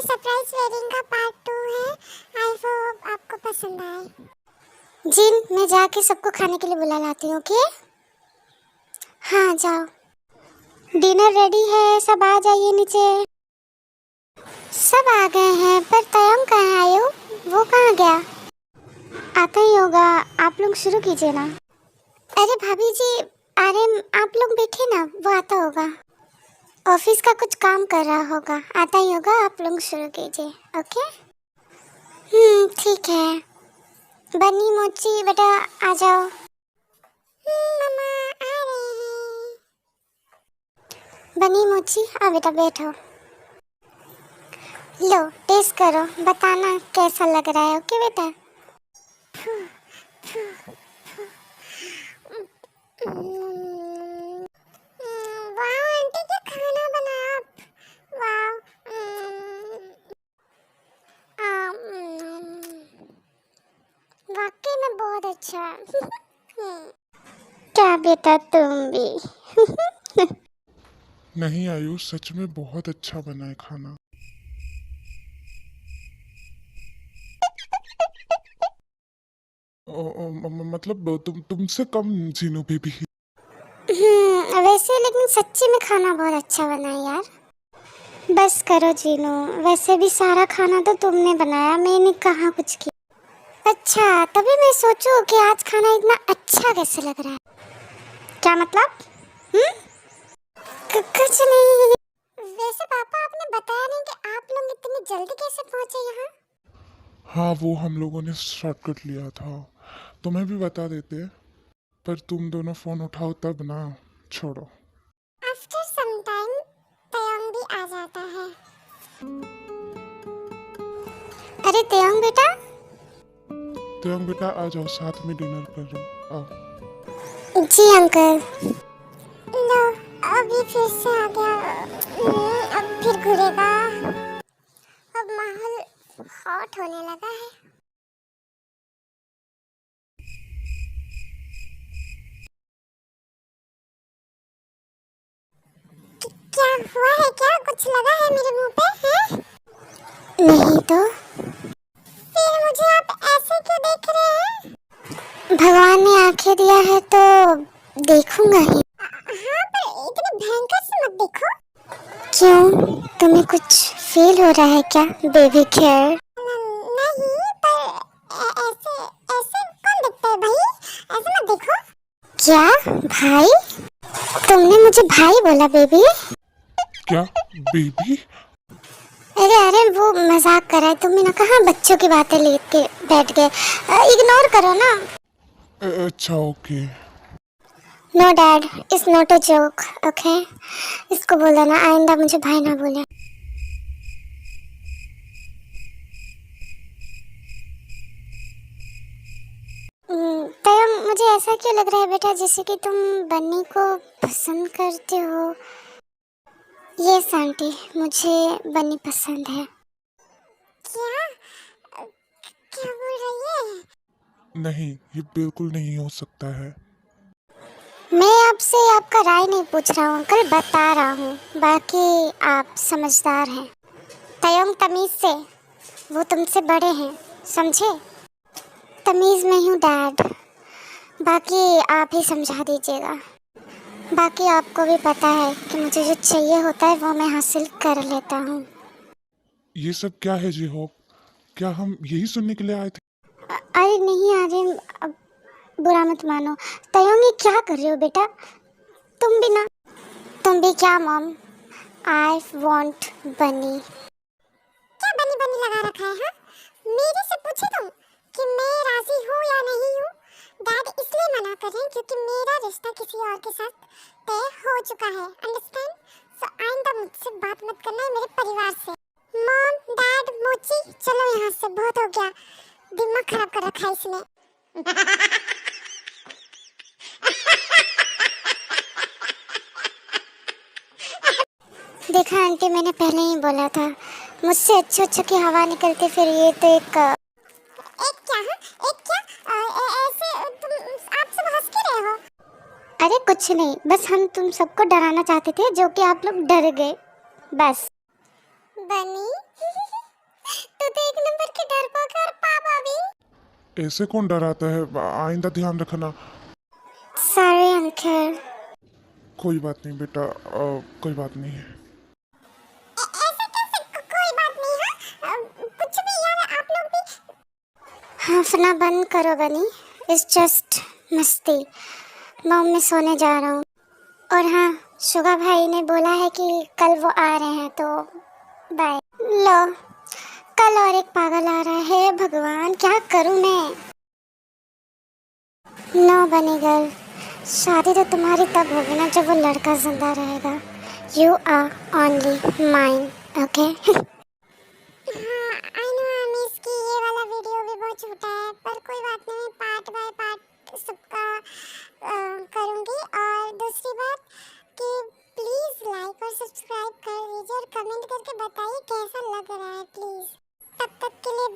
Surprise wedding का part 2 है। I hope आपको पसंद आए। जी मैं जाके सबको खाने के लिए बुला लाती हूँ। ओके हाँ जाओ। डिनर रेडी है, सब आ जाइए नीचे। सब आ गए हैं पर तयंग कहाँ आए हो? वो कहाँ गया? आता ही होगा, आप लोग शुरू कीजिए ना। अरे भाभी जी, अरे आप लोग बैठे ना, वो आता होगा। ऑफिस का कुछ काम कर रहा होगा, आता ही होगा। आप लोग शुरू कीजिए। ओके ठीक है। बनी मोची बेटा आ जाओ। मम्मा आ रहे हैं। बनी मोची आ बेटा बैठो। लो टेस्ट करो, बताना कैसा लग रहा है। ओके बेटा। वाह आंटी क्या खाना बनाया आप। वाह वाकई में बहुत अच्छा है। क्या बेटा तुम भी। नहीं आयुष, सच में बहुत अच्छा बना है खाना। मतलब तुमसे कम जीनू बेबी। वैसे लेकिन सच्ची में खाना बहुत अच्छा बना है यार। बस करो जीनू, वैसे भी सारा खाना तो तुमने बनाया, मैंने कहाँ कुछ किया। अच्छा तभी मैं सोचूं कि आज खाना इतना अच्छा कैसे लग रहा है। क्या मतलब? कुछ नहीं। वैसे पापा आपने बताया नहीं कि आप लोग इतनी जल्दी कैसे पहुंचे यहाँ। हाँ वो हम लोगों ने शॉर्टकट लिया था, तुम्हें भी बता देते पर तुम दोनों फोन उठाओ तब ना। छोड़ो। आफ्टर सम टाइम तयंग भी आ जाता है। अरे तयंग बेटा। तो हम बेटा आ जाओ, साथ में डिनर कर लो। आओ। जी अंकल। लो अभी फिर से आ गया। अब फिर घुरेगा। अब माहौल हॉट होने लगा है। क्या हुआ है? क्या कुछ लगा है मेरे मुंह पे है? नहीं तो फिर मुझे आप ऐसे क्यों देख रहे हैं? भगवान ने आंखें दिया है तो देखूंगा ही। हाँ पर इतने भयंकर से मत देखो। क्यों, तुम्हें कुछ फील हो रहा है क्या बेबी केयर? नहीं पर ऐसे ऐसे कौन दिखता है भाई? ऐसे मत देखो। क्या भाई? तुमने मुझे भाई बोला बेबी? क्या बेबी? अरे अरे वो मजाक कर रहा है, तुमने ना कहा बच्चों की बातें लेके बैठ गए। इग्नोर करो ना। अच्छा okay. No dad, it's not a joke. Okay इसको बोला ना आइंदा मुझे भाई ना बोले। तयम मुझे ऐसा क्यों लग रहा है बेटा जैसे कि तुम बन्नी को पसंद करते हो। ये आंटी मुझे बन्नी पसंद है। क्या क्या बोल रही है? नहीं ये बिल्कुल नहीं हो सकता है। मैं आपसे आपका राय नहीं पूछ रहा हूँ अंकल, बता रहा हूँ। बाकी आप समझदार हैं। तयम तमीज से, वो तुमसे बड़े हैं, समझे? तमीज में हूँ डैड। बाकी आप ही समझा दीजिएगा। बाकी आपको भी पता है कि मुझे जो चाहिए होता है वो मैं हासिल कर लेता हूँ। ये सब क्या है जी होप? क्या हम यही सुनने के लिए आए थे? अरे नहीं अरे अब बुरा मत मानो। तयम ये क्या कर रहे हो बेटा? तुम भी ना। तुम भी क्या मॉम? आई वॉन्ट बनी। क्या बनी बनी लगा रखा है? हाँ मेरे से पूछे तुम कि मैं राजी हूँ या नहीं हूँ। डैड इसलिए मना कर रहे हैं क्योंकि मेरा रिश्ता किसी और के साथ तय हो चुका है, अंडरस्टैंड? सो आइंदा मुझसे बात मत करना है मेरे परिवार से। मॉम डैड मोची चलो यहाँ से, बहुत हो गया। दिमाग खराब कर रखा है इसने। देखा आंटी, मैंने पहले ही बोला था मुझसे अच्छे अच्छे की हवा निकलती फिर ये तो एक क्या है? एक क्या ऐसे तुम आप सब हंस के रहे हो? अरे कुछ नहीं, बस हम तुम सबको डराना चाहते थे जो कि आप लोग डर गए बस। बनी तू तो एक नंबर के डरपोक है और पापा भी। ऐसे कौन डराता है? आइंदा ध्यान रखना। Sorry uncle. कोई बात नहीं बेटा, कोई बात नहीं। ऐसे कैसे कोई बात नहीं है? कुछ भी यार आप लोग भी। हंसना बंद करो बनी, इट्स जस्ट मस्ती। मैं मैं सोने जा रहा हूँ। और हाँ, शुगा भाई ने बोला है कि कल वो आ रहे हैं, तो बाय। लो, कल और एक पागल आ रहा है। भगवान क्या करूँ मैं। नो बनी गर्ल, शादी तो तुम्हारी तब होगी ना जब वो लड़का जिंदा रहेगा। You are only mine, okay. हाँ, आई नो अमीश की ये वाला वीडियो भी बहुत छोटा है, पर कोई बात नहीं, पार्ट बाय पार्ट सबका करूँगी। और दूसरी बात कि प्लीज़ लाइक और सब्सक्राइब कर दीजिए और कमेंट करके बताइए कैसा लग रहा है प्लीज़। तब तक के लिए